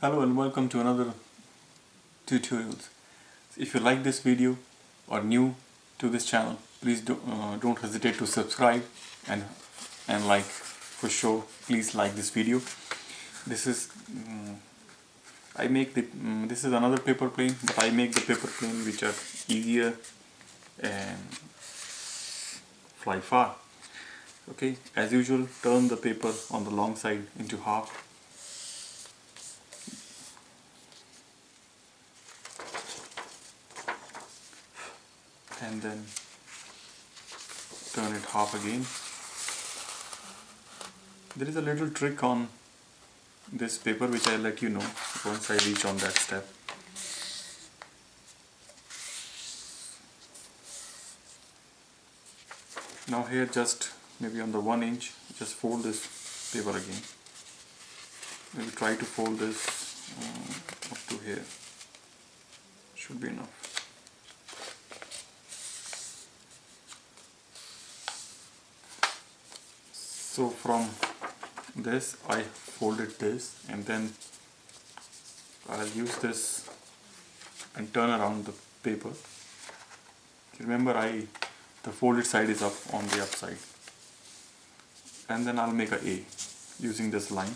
Hello and welcome to another tutorials. If you like this video or new to this channel, please don't hesitate to subscribe and like for sure. Please like this video. This is I make the this is another paper plane, but I make the paper plane which are easier and fly far. Okay, as usual, turn the paper on the long side into half. And then turn it half again. There is a little trick on this paper which I'll let you know once I reach on that step. Now here, just maybe on the 1 inch, just fold this paper again. Maybe try to fold this up to here. Should be enough. So from this I folded this, and then I'll use this and turn around the paper. Remember, the folded side is up on the upside, and then I'll make a A using this line.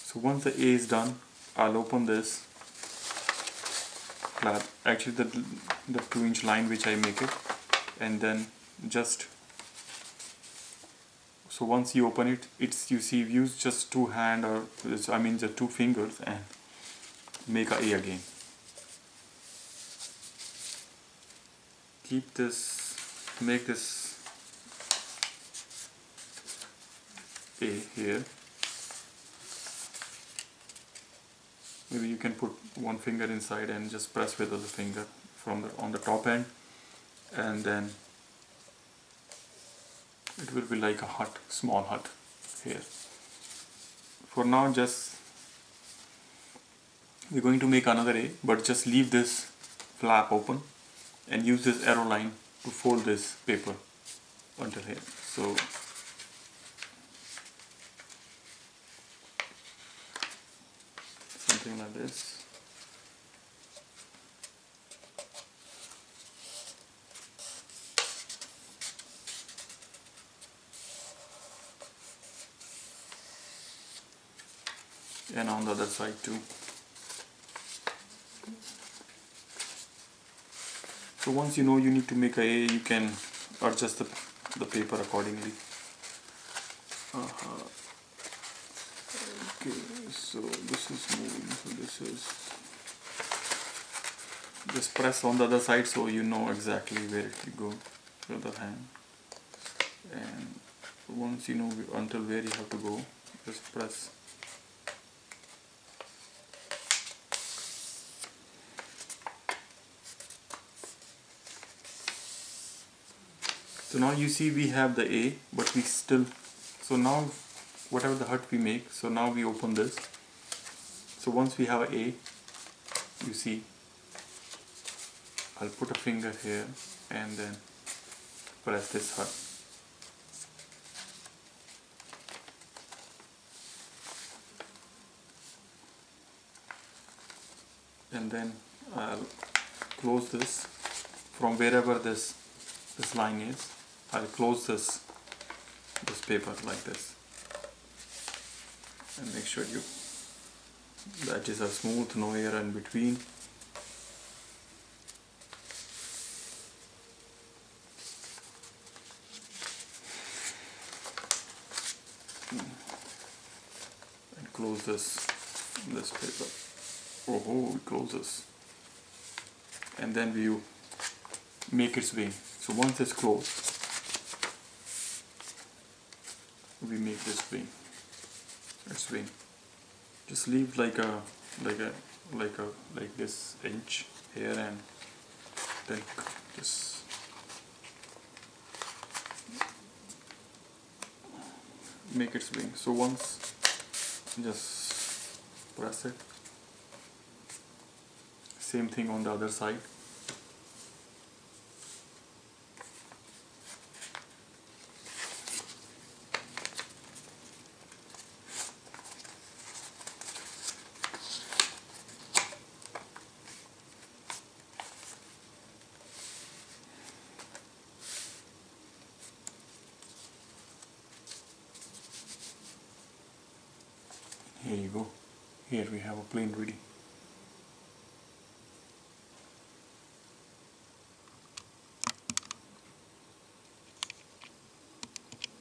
So once the A is done, I'll open this flap, actually the 2-inch line which I make it, and then just so once you open it, use just 2 hand or just 2 fingers and make a A again. Make this A here. Maybe you can put 1 finger inside and just press with the other finger on the top end, and then it will be like a hut, small hut here. For now, we're going to make another A, but just leave this flap open and use this arrow line to fold this paper until here. So something like this. And on the other side too. So once you know you need to make a A, you can adjust the paper accordingly. Okay, so this is moving, so this is, just press on the other side so you know exactly where it will go, the other hand. And once you know until where you have to go, just press. So now you see we have the A, but we still, so now whatever the hut we make, so now we open this. So once we have a A, you see, I'll put a finger here and then press this hut. And then I'll close this from wherever this line is. I'll close this paper like this, and make sure the edges are smooth, no air in between. And close this paper. We close this, and then we make its wing. So once it's closed, we make this wing. Its wing. Just leave like this inch here, and then just make its wing. So once, just press it. Same thing on the other side. Here you go. Here we have a plane ready.